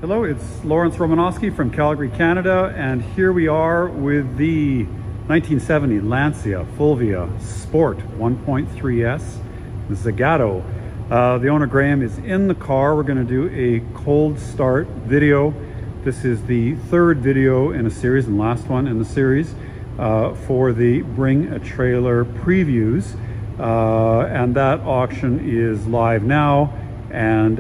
Hello, it's Lromanosky from Calgary, Canada, and here we are with the 1970 Lancia Fulvia Sport 1.3S Zagato. The owner Graham is in the car. We're going to do a cold start video. This is the third video in a series and last one in the series for the Bring a Trailer previews, and that auction is live now and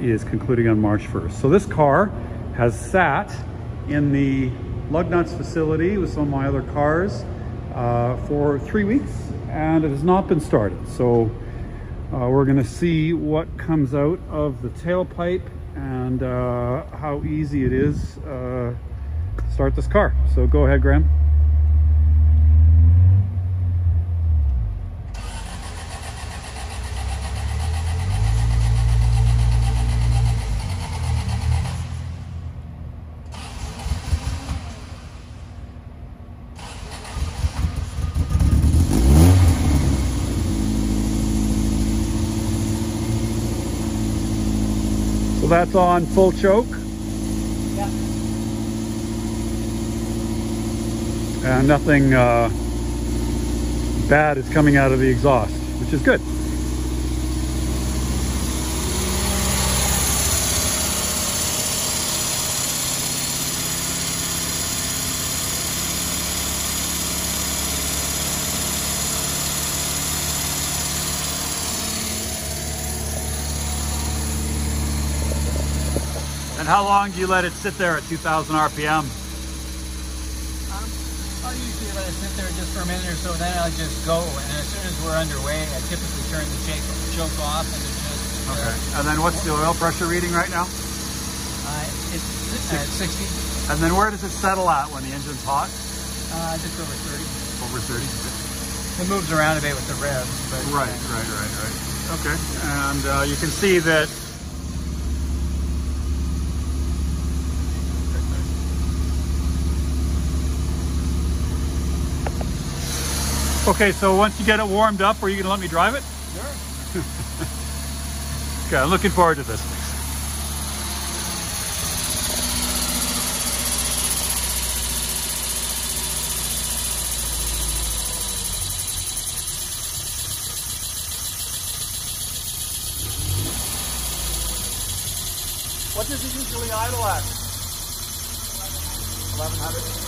is concluding on March 1st. So this car has sat in the lug nuts facility with some of my other cars for 3 weeks, and it has not been started. So we're going to see what comes out of the tailpipe and how easy it is to start this car. So go ahead, Graham. So that's on full choke. Yeah. And nothing bad is coming out of the exhaust, which is good. And how long do you let it sit there at 2,000 RPM? I'll usually let it sit there just for a minute or so, then I'll just go. And as soon as we're underway, I typically turn the choke off and it just... Okay. And then what's the oil pressure reading right now? It's at 60. And then where does it settle at when the engine's hot? Just over 30. Over 30? It moves around a bit with the revs. But, Right. Okay. And you can see that okay, so once you get it warmed up, are you going to let me drive it? Sure. Okay, I'm looking forward to this. What does it usually idle at? 1100?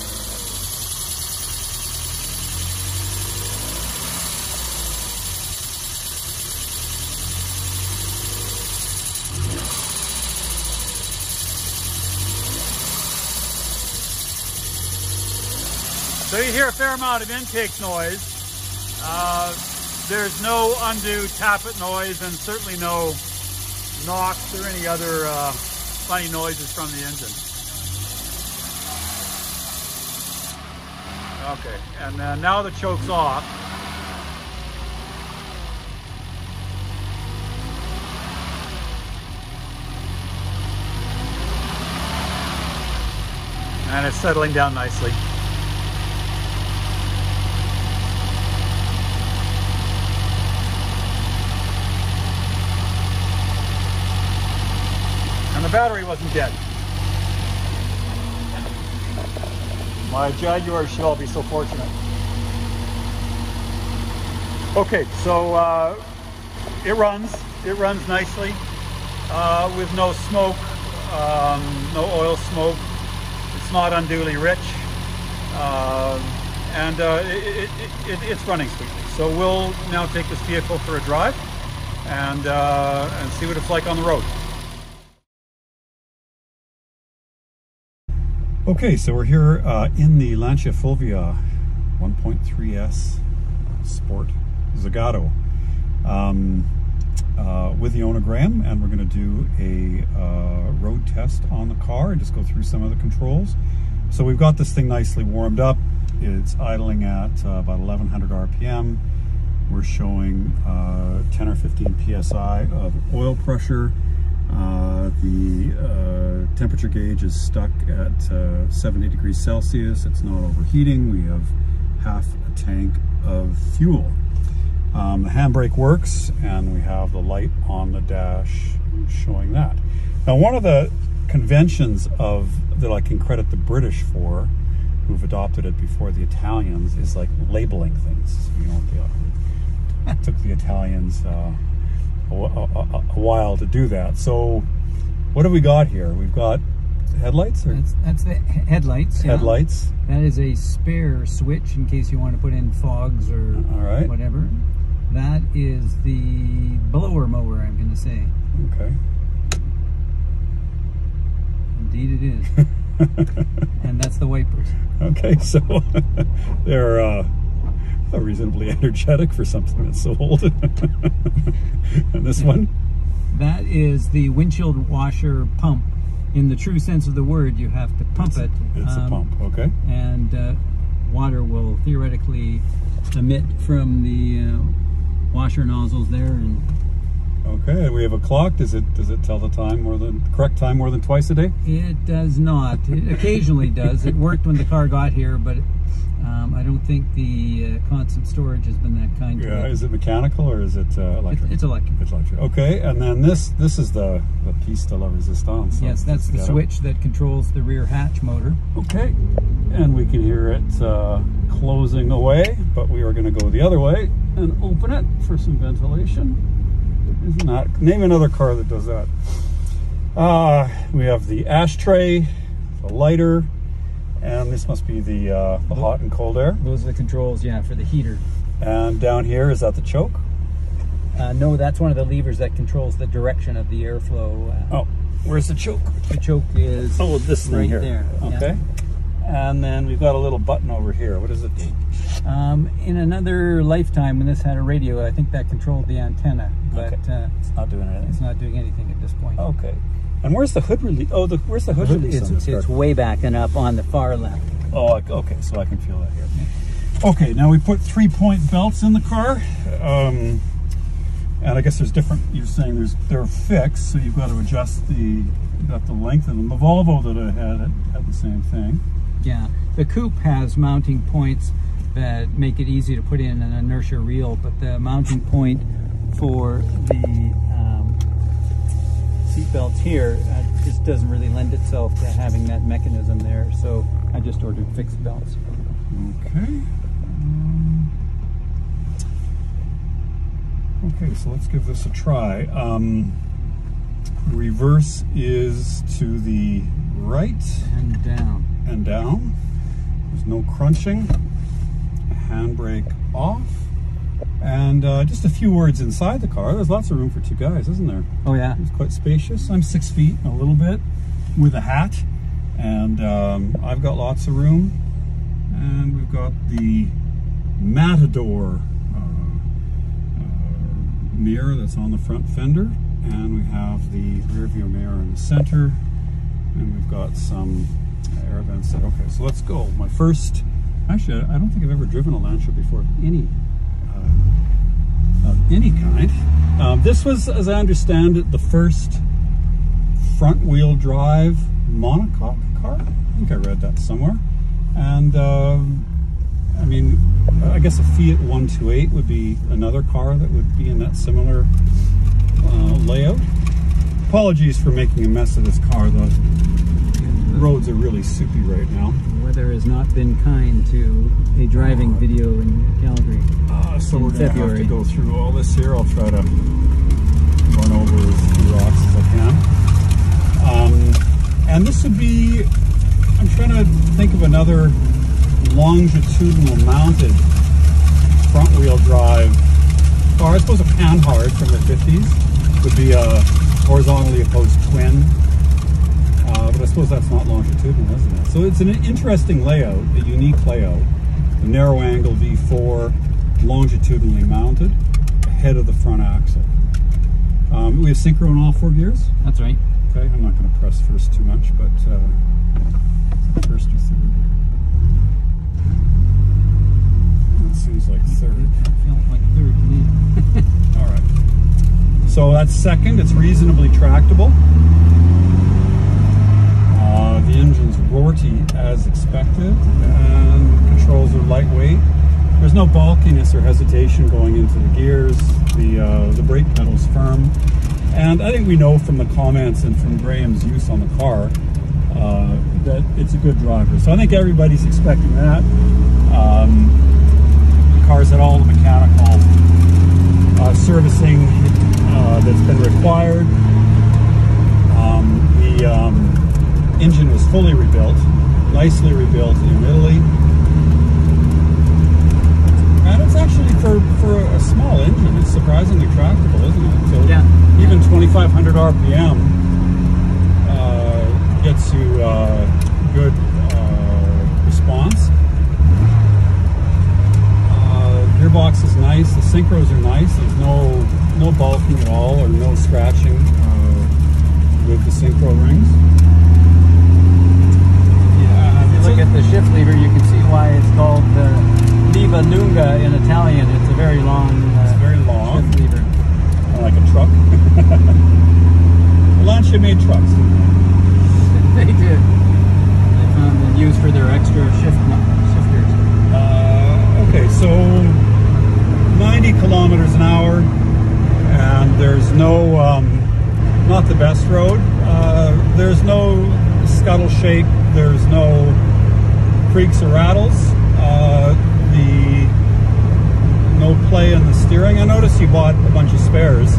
So you hear a fair amount of intake noise. There's no undue tappet noise and certainly no knocks or any other funny noises from the engine. Okay, and then now the choke's off. And it's settling down nicely. And the battery wasn't dead. My Jaguar should all be so fortunate. Okay, so it runs nicely with no smoke, no oil smoke. It's not unduly rich, and it's running sweetly. So we'll now take this vehicle for a drive and see what it's like on the road. Okay, so we're here in the Lancia Fulvia 1.3S Sport Zagato with the owner Graham, and we're going to do a road test on the car and just go through some of the controls. So we've got this thing nicely warmed up. It's idling at about 1100 RPM. We're showing 10 or 15 PSI of oil pressure. The temperature gauge is stuck at 70 degrees Celsius. It's not overheating. We have half a tank of fuel. The handbrake works, and we have the light on the dash showing that. Now, one of the conventions that I can credit the British for, who've adopted it before the Italians, is like labeling things. You know, it took the Italians a while to do that. So what have we got here? We've got headlights? Or? That's the headlights. Headlights. Yeah. That is a spare switch in case you want to put in fogs or whatever. That is the blower mower, I'm going to say. Okay. Indeed it is. And that's the wipers. Okay, so they're reasonably energetic for something that's so old. And this one? That is the windshield washer pump. In the true sense of the word, you have to pump it. It's a pump, okay. And water will theoretically emit from the washer nozzles there. And okay, we have a clock. Does it tell the time correct time more than twice a day? It does not. It occasionally does. It worked when the car got here, but I don't think the constant storage has been that kind to it. Yeah, is it mechanical or is it electric? It's electric. It's electric. Okay, and then this is the piece de la resistance. So yes, that's the switch that controls the rear hatch motor. Okay, and we can hear it closing away, but we are going to go the other way and open it for some ventilation. Isn't that? Name another car that does that. We have the ashtray, the lighter, and this must be the hot and cold air. Those are the controls, yeah, for the heater. And down here, is that the choke? No, that's one of the levers that controls the direction of the airflow. Oh, where's the choke? The choke is this thing right here. There. Okay. Yeah. And then we've got a little button over here. What does it do? In another lifetime, when this had a radio, I think that controlled the antenna. But okay. It's not doing anything. It's not doing anything at this point. Okay. And where's the hood release? Oh, where's the hood release on this car? It's way back and up on the far left. Oh, okay. So I can feel that here. Okay. Now we put 3-point belts in the car, and I guess there's different. You're saying they're fixed, so you've got to adjust the length of them. The Volvo that I had the same thing. Yeah, the coupe has mounting points that make it easy to put in an inertia reel, but the mounting point for the seat belts here just doesn't really lend itself to having that mechanism there, so I just ordered fixed belts. Okay. Okay, so let's give this a try. Reverse is to the right. And down. And down. There's no crunching. Handbrake off. And just a few words inside the car. There's lots of room for two guys, isn't there? Oh yeah. It's quite spacious. I'm 6 feet and a little bit with a hat. And I've got lots of room. And we've got the Matador mirror that's on the front fender. And we have the rear view mirror in the center. And we've got some air vents there. Okay, so let's go. My first, actually, I don't think I've ever driven a Lancia before of any kind. This was, as I understand it, the first front-wheel drive monocoque car. I think I read that somewhere. And I mean, I guess a Fiat 128 would be another car that would be in that similar layout. Apologies for making a mess of this car, though. The roads are really soupy right now. The weather has not been kind to a driving video in Calgary. So we're going to have to go through all this here. I'll try to run over as few rocks as I can. And this would be, I'm trying to think of another longitudinal mounted front wheel drive car. I suppose a Panhard from the 50s would be a horizontally opposed twin. But I suppose that's not longitudinal, isn't it? So it's an interesting layout, a unique layout. A narrow angle V4, longitudinally mounted, ahead of the front axle. We have synchro in all 4 gears? That's right. Okay, I'm not going to press first too much, but first or third? That seems like third. I feel like third to me. All right. So that's second. It's reasonably tractable. The engine's roarty as expected, and controls are lightweight. There's no bulkiness or hesitation going into the gears. The brake pedal's firm. And And I think we know from the comments and from Graham's use on the car that it's a good driver. So I think everybody's expecting that. The car's had all the mechanical servicing that's been required. The engine was fully rebuilt, nicely rebuilt in Italy. And it's actually, for a small engine, it's surprisingly tractable, isn't it? So yeah. Even 2,500 RPM gets you good response. Gearbox is nice. The synchros are nice. There's no bulking at all, or no scratching with the synchro rings. Yeah, if you look at the shift lever, you can see why it's called Lever Lunga in Italian. It's a very long. It's very long. Shift lever. Like a truck. Lancia made trucks, didn't they? They did. They found them used for their extra shifters. Okay, so 90 kilometers an hour, and there's no, not the best road. There's no scuttle shake. There's no creaks or rattles. No play in the steering. I noticed you bought a bunch of spares,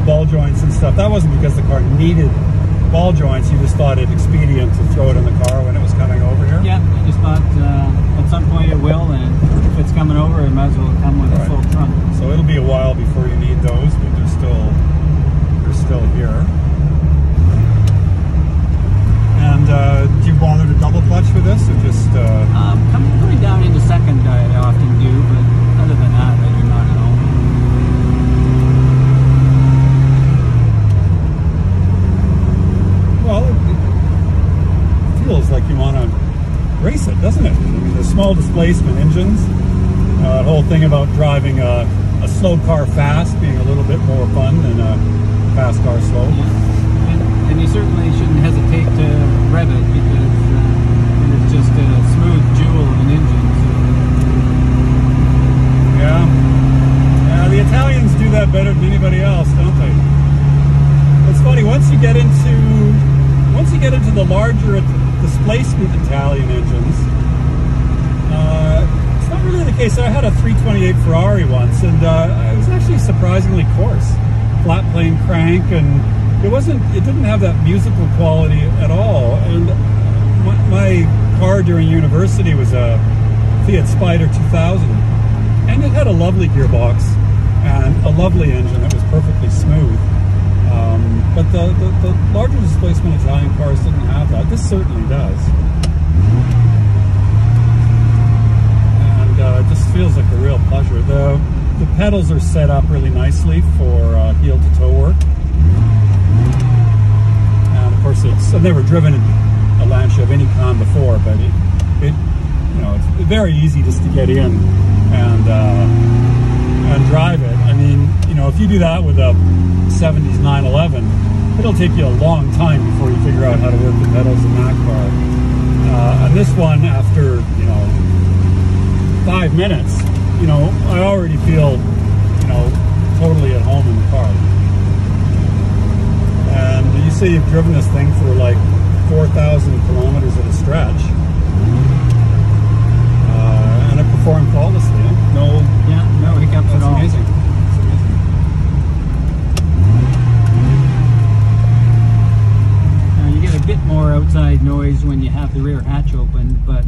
ball joints and stuff. That wasn't because the car needed ball joints. You just thought it expedient to throw it in the car when it was coming over here? Yeah, I just thought at some point it will, and if it's coming over, it might as well come with a full trunk. So it'll be a while before you need those, but they're still here. And do you bother to double clutch for this, or just? Coming down into second, I often do, but other than that, I do not at all. Well, it feels like you want to race it, doesn't it? I mean, the small displacement engines, the whole thing about driving a slow car fast being a little bit more fun than a fast car slow. Yeah. And you certainly shouldn't hesitate to rev it, because it's just a smooth jewel of an engine. So. Yeah, the Italians do that better than anybody else, don't they? It's funny, once you get into the larger displacement Italian engines, it's not really the case. I had a 328 Ferrari once, and it was actually surprisingly coarse, flat plane crank, and it didn't have that musical quality at all. And my car during university was a Fiat Spider 2000, and it had a lovely gearbox and a lovely engine that was perfectly smooth. But the larger displacement Italian cars didn't have that. This certainly does. And it just feels like a real pleasure. The pedals are set up really nicely for heel to toe work. And of course, I've never driven a Lancia of any kind before, but it's very easy just to get in and drive it. I mean, if you do that with a 70s 911, it'll take you a long time before you figure out how to work the pedals in that car. And this one, after 5 minutes, I already feel totally at home in the car. And you say you've driven this thing for like 4,000 kilometers at a stretch, and it performed flawlessly. No hiccups at all. That's amazing. You get a bit more outside noise when you have the rear hatch open, but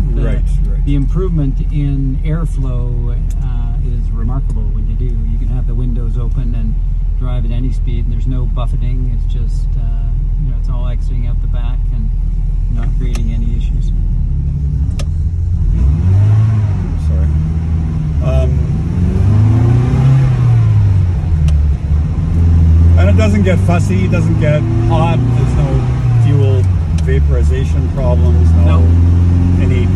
the improvement in airflow is remarkable when you do. You can have the windows open and drive at any speed, and there's no buffeting. It's just it's all exiting out the back and not creating any issues. Sorry. And it doesn't get fussy, it doesn't get hot, there's no fuel vaporization problems, any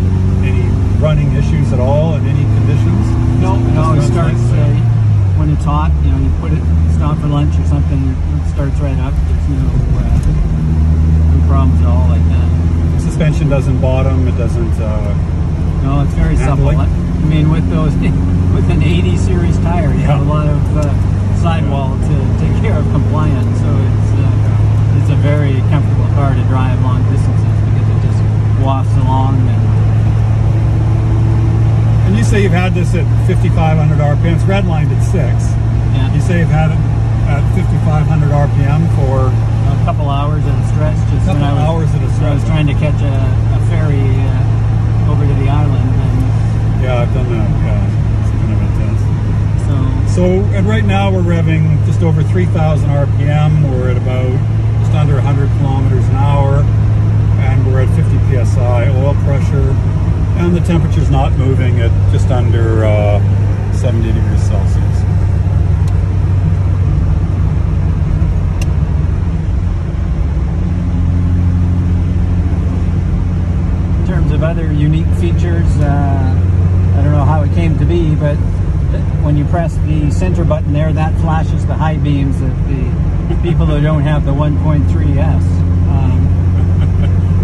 running issues at all in any conditions? No, it starts when it's hot, you put it, stop for lunch or something, it starts right up. There's no problems at all like that. Suspension doesn't bottom, it doesn't... no, it's very supple. I mean, with an 80 series tire, you have a lot of sidewall to take care of compliance, so it's at 5,500 RPM. It's redlined at 6. Yeah. You say you've had it at 5,500 RPM for a couple hours at a stretch. Just when I was trying to catch a ferry over to the island. And yeah, I've done that. Yeah, it's kind of intense. And right now we're revving just over 3,000 RPM. We're at about just under 100 kilometers an hour, and we're at 50 psi oil pressure, and the temperature's not moving at just under 70 degrees Celsius. In terms of other unique features, I don't know how it came to be, but when you press the center button there, that flashes the high beams of the people who don't have the 1.3S.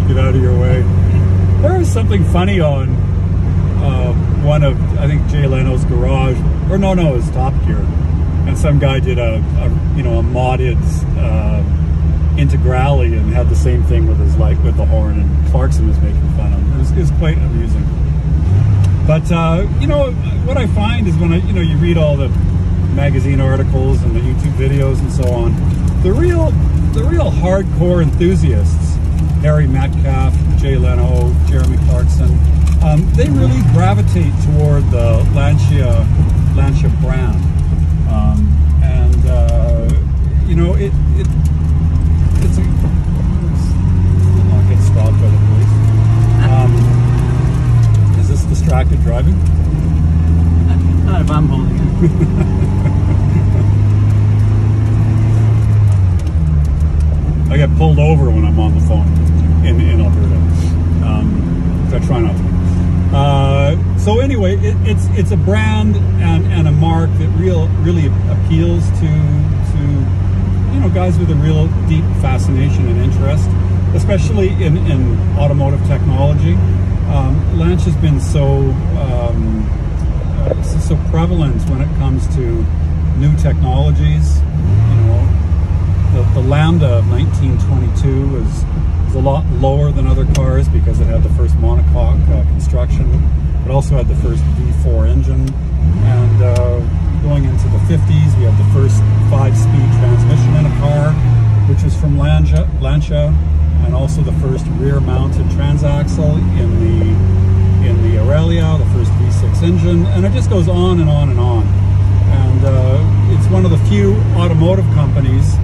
Get out of your way. There was something funny on one of, I think, Jay Leno's garage, or no, it was Top Gear, and some guy did a modded Integrale and had the same thing with his with the horn, and Clarkson was making fun of him. It was quite amusing. But what I find is when you read all the magazine articles and the YouTube videos and so on, the real hardcore enthusiasts, Harry Metcalf, Jay Leno, Jeremy Clarkson, they really gravitate toward the Lancia brand, it's I'll get stopped by the police. Is this distracted driving? Not if I'm holding it. I get pulled over when I'm on the phone in Alberta. I try not to. So anyway, it's a brand and a mark that really appeals to guys with a real deep fascination and interest, especially in automotive technology. Lancia's been so prevalent when it comes to new technologies. The Lambda of 1922 was a lot lower than other cars because it had the first monocoque construction. It also had the first V4 engine, and going into the 50s, we had the first 5-speed transmission in a car, which was from Lancia, and also the first rear-mounted transaxle in the Aurelia, the first V6 engine, and it just goes on and on and on. And it's one of the few automotive companies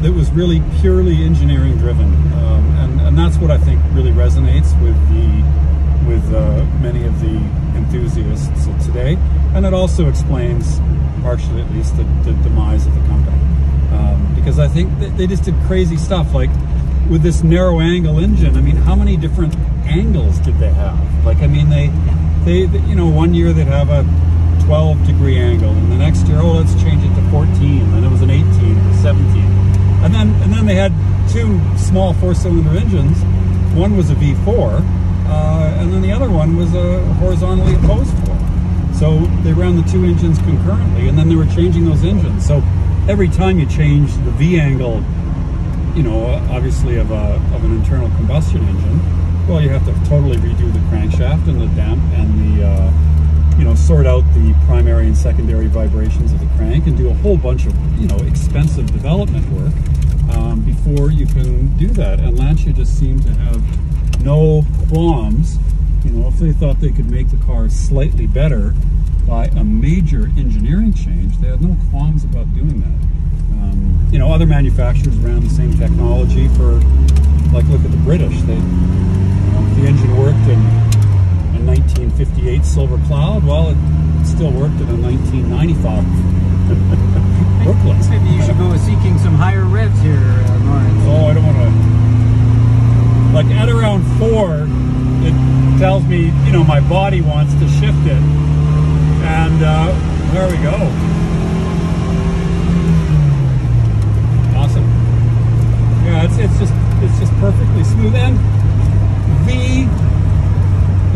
that was really purely engineering driven, and that's what I think really resonates with many of the enthusiasts today, and it also explains, partially at least, the demise of the company, because I think they just did crazy stuff, like with this narrow angle engine. I mean, how many different angles did they have? Like, I mean, they one year they'd have a 12-degree angle, and the next year, let's change it to 14, then it was an 18 to 17. And then they had two small 4-cylinder engines. One was a V4, and then the other one was a horizontally opposed 4. So they ran the two engines concurrently, and then they were changing those engines. So every time you change the V angle, obviously of an internal combustion engine, well, you have to totally redo the crankshaft and the damp and the sort out the primary and secondary vibrations of the crank, and do a whole bunch of expensive development work before you can do that. And Lancia just seemed to have no qualms. If they thought they could make the car slightly better by a major engineering change, they had no qualms about doing that. Other manufacturers ran the same technology for, like, look at the British. The engine worked in 1958 Silver Cloud. Well, it still worked in a 1995 Brooklyn. Maybe you should go seeking some higher revs here, Lawrence. Oh, I don't want to. Like, at around 4, it tells me, my body wants to shift it, and there we go. Awesome. Yeah, it's just perfectly smooth. And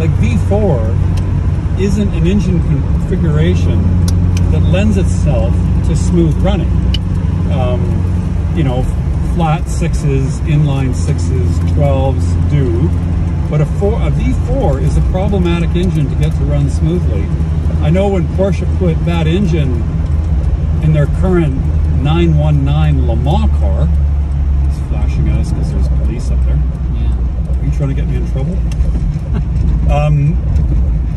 V4 isn't an engine configuration that lends itself to smooth running. Flat 6s, inline 6s, 12s do, but a V4 is a problematic engine to get to run smoothly. I know when Porsche put that engine in their current 919 Le Mans car, it's flashing at us because there's police up there. Yeah. Are you trying to get me in trouble?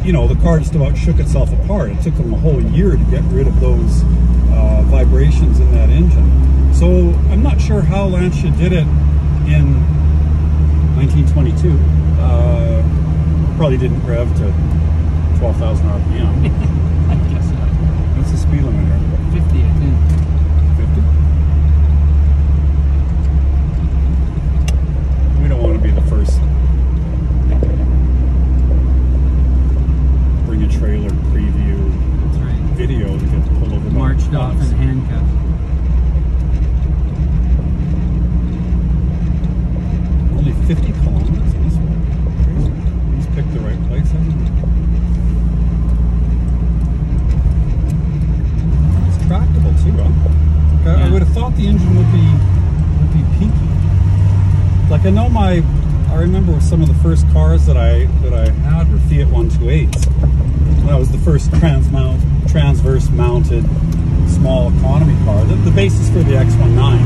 You know, the car just about shook itself apart. It took them a whole year to get rid of those vibrations in that engine. So I'm not sure how Lancia did it in 1922. Probably didn't rev to 12,000 RPM. I guess so. What's the speed limit here? 50, I think. 50? We don't want to be the first bring a trailer preview video to get pulled over. Marched off and handcuffed. Only 50 kilometers this way. He's picked the right place, hasn't he? It's tractable too, huh? I would have thought the engine would be peaky. Like I remember some of the first cars that I had were Fiat 128s. That was the first transverse mounted small economy car, the basis for the X19.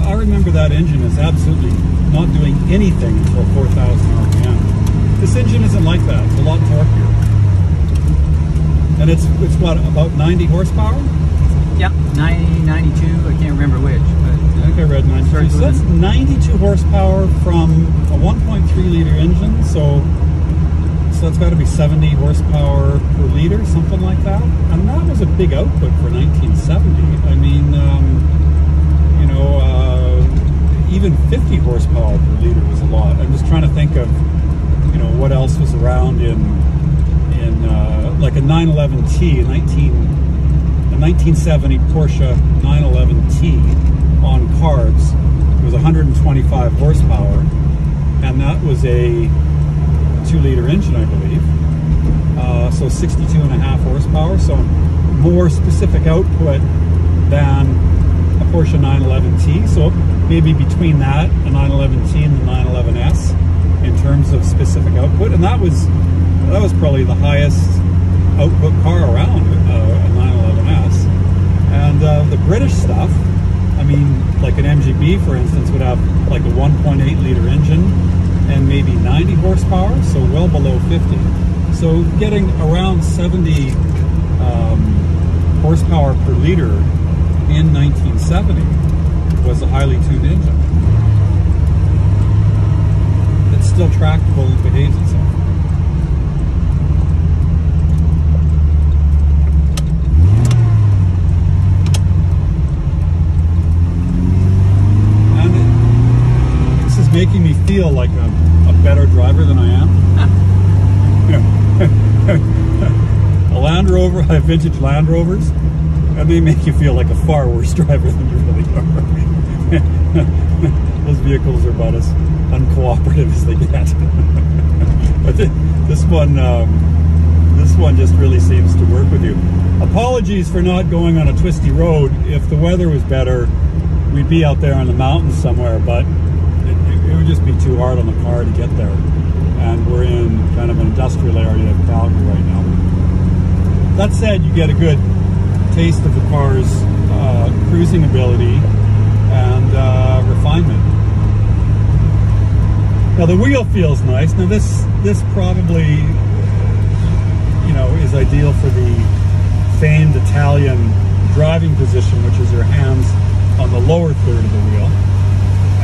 I remember that engine is absolutely not doing anything until 4,000 RPM. This engine isn't like that. It's a lot torqueier. And it's what, about 90 horsepower? Yeah, 90, 92, I can't remember which. But I think I read 92. So that's 92 horsepower from a 1.3 liter engine. So that's got to be 70 horsepower per liter, something like that. And that was a big output for 1970. I mean, you know, even 50 horsepower per liter was a lot. I'm just trying to think of, you know, what else was around in like a 911T, a 1970 Porsche 911T on carbs. It was 125 horsepower, and that was a 2-liter engine, I believe. So 62.5 horsepower, so more specific output than a Porsche 911T. So maybe between that, the 911T and the 911S in terms of specific output, and that was probably the highest output car around, a 911S. And the British stuff, I mean, like an MGB, for instance, would have like a 1.8 liter engine and maybe 90 horsepower, so well below 50. So getting around 70 horsepower per liter in 1970 was a highly tuned engine. It's still tractable and behaves itself. Making me feel like a better driver than I am. A Land Rover, I have vintage Land Rovers, and they make you feel like a far worse driver than you really are. Those vehicles are about as uncooperative as they get. But this one just really seems to work with you. Apologies for not going on a twisty road. If the weather was better, we'd be out there in the mountains somewhere, but it would just be too hard on the car to get there. And we're in kind of an industrial area of Calgary right now. That said, you get a good taste of the car's cruising ability and refinement. Now the wheel feels nice. Now this probably, you know, is ideal for the famed Italian driving position, which is your hands on the lower third of the wheel.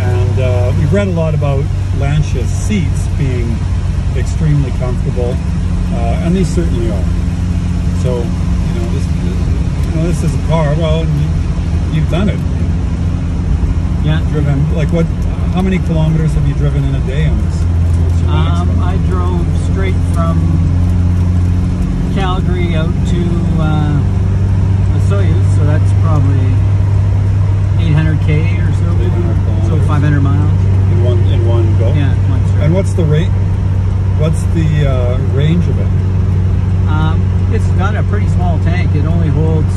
And we've read a lot about Lancia seats being extremely comfortable, and these certainly are. So, this is a car. Well, you've done it. Yeah. Driven, like what? How many kilometers have you driven in a day on this? I drove straight from Calgary out to Soyuz, so that's probably 800K or so. 800 so 500 miles. In one go? Yeah, one straight. And what's the rate? What's the range of it? It's got a pretty small tank. It only holds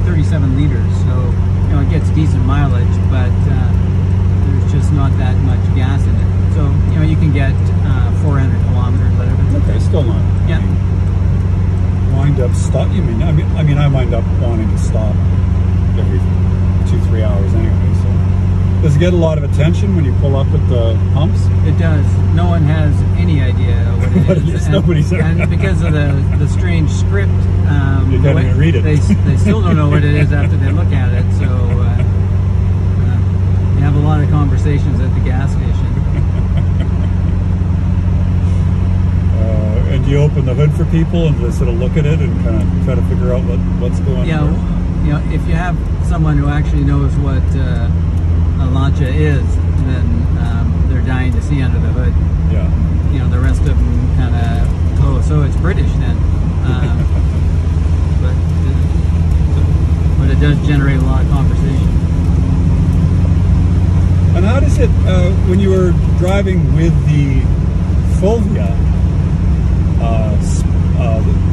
37 liters, so it gets decent mileage, but there's just not that much gas in it. So you can get 400 kilometers out of it. Okay, still not. Yeah. Wind up stop. I mean, I wind up wanting to stop every 2-3 hours anyway. So, does it get a lot of attention when you pull up at the humps? It does. No one has any idea what it is. Nobody's and because of the strange script, you can't even read it. They still don't know what it is after they look at it. So we have a lot of conversations at the gas station. And you open the hood for people and just sort of look at it and kind of try to figure out what's going on. Yeah, you know, if you have someone who actually knows what a Lancia is, then they're dying to see under the hood. Yeah. You know, the rest of them kind of, oh, so it's British then. But it does generate a lot of conversation. And how does it, when you were driving with the Fulvia,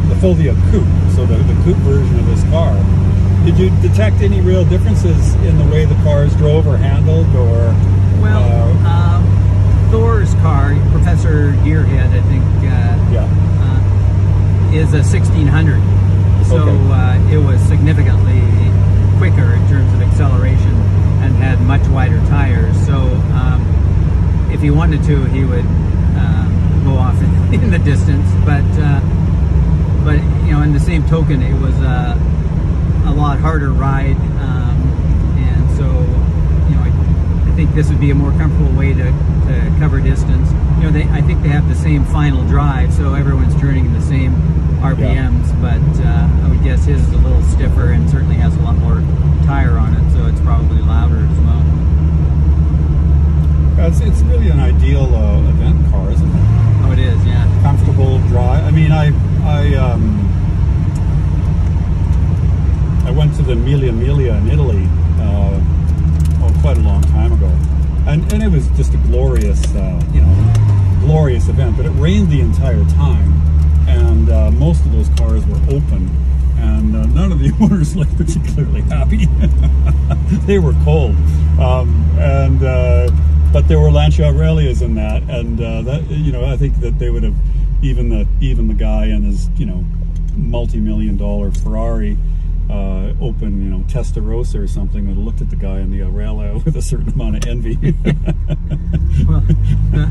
the Fulvia Coupe, so the coupe version of this car, did you detect any real differences in the way the cars drove or handled, or? Well, Thor's car, Professor Gearhead, I think, is a 1600, so okay. It was significantly quicker in terms of acceleration and had much wider tires. So if he wanted to, he would go off in the distance, but you know, in the same token, it was a lot harder ride, and so, you know, I think this would be a more comfortable way to cover distance. You know, I think they have the same final drive, so everyone's turning in the same RPMs, but I would guess his is a little stiffer and certainly has a lot more tire on it, so it's probably louder as well. It's really an ideal event car, isn't it? Oh, it is, yeah. Comfortable drive. I mean, I went to the Mille Miglia in Italy quite a long time ago, and it was just a glorious, you know, glorious event. But it rained the entire time, and most of those cars were open, and none of the owners looked particularly happy. They were cold, but there were Lancia Aurelias in that, and that, you know, I think that they would have, even the guy in his, you know, multi-million-dollar Ferrari open, you know, Testarossa or something, would have looked at the guy in the Aurelia with a certain amount of envy. Well,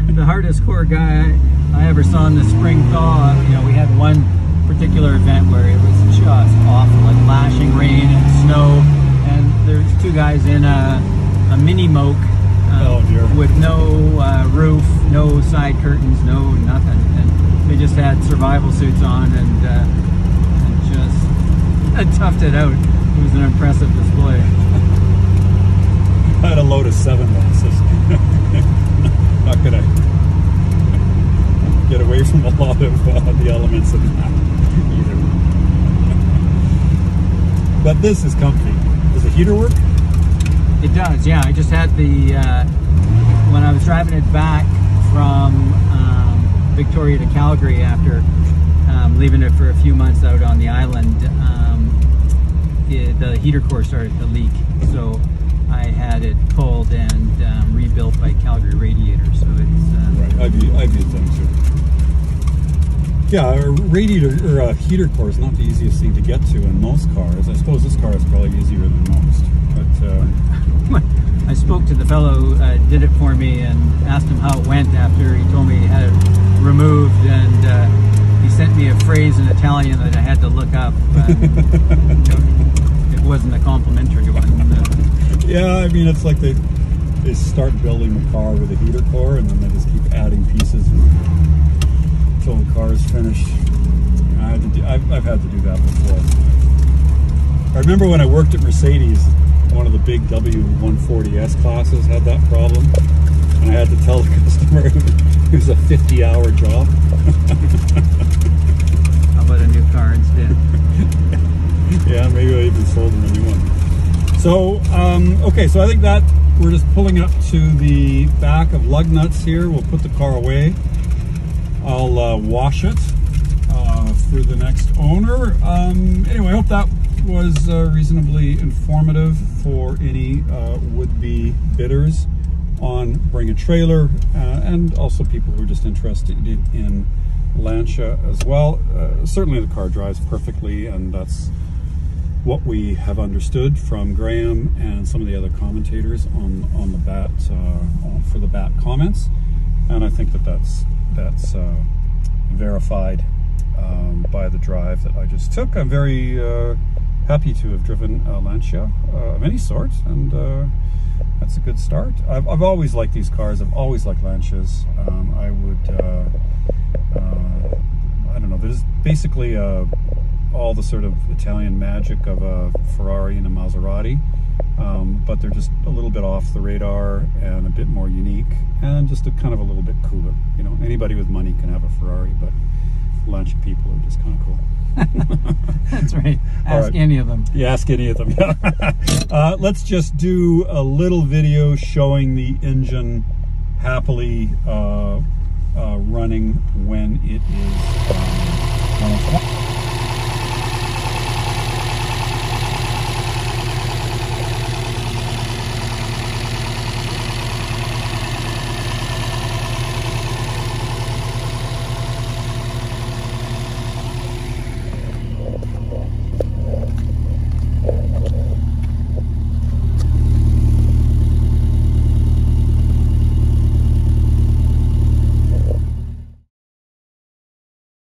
the hardest core guy I ever saw in the spring thaw, you know, we had one particular event where it was just awful, like lashing rain and snow, and there's two guys in a mini moke with no roof, no side curtains, no nothing, and they just had survival suits on and just toughed it out. It was an impressive display. I had a load of 7 Lancias. Not gonna get away from a lot of the elements of that either. But this is comfy. Does the heater work? It does, yeah. I just had the, when I was driving it back from Victoria to Calgary after leaving it for a few months out on the island, the heater core started to leak. So I had it pulled and rebuilt by Calgary Radiator. So it's... right, I've used them too. Yeah, a radiator or a heater core is not the easiest thing to get to in most cars. I suppose this car is probably easier than most. But I spoke to the fellow who did it for me and asked him how it went after he told me he had it removed, and he sent me a phrase in Italian that I had to look up. It wasn't a complimentary one. Yeah, I mean, it's like they start building the car with a heater core, and then they just keep adding pieces until the car is finished. I've had to do that before. I remember when I worked at Mercedes, one of the big W140S classes had that problem, and I had to tell the customer it was a 50-hour job. How about a new car instead? Yeah, maybe I even sold them a new one. So, okay, so I think that we're just pulling up to the back of lug nuts here. We'll put the car away. I'll wash it for the next owner. Anyway, I hope that was reasonably informative for any would-be bidders on Bring a Trailer, and also people who are just interested in Lancia as well. Certainly the car drives perfectly, and that's what we have understood from Graham and some of the other commentators on the BAT for the BAT comments, and I think that that's verified by the drive that I just took. I'm very happy to have driven a Lancia of any sort, and that's a good start. I've always liked these cars. I've always liked Lancias. I would I don't know, there's basically all the sort of Italian magic of a Ferrari and a Maserati, but they're just a little bit off the radar and a bit more unique and just kind of a little bit cooler. You know, anybody with money can have a Ferrari, but Lancia people are just kind of cool. That's right. Ask any of them. Yeah, ask any of them. Yeah. Let's just do a little video showing the engine happily running when it is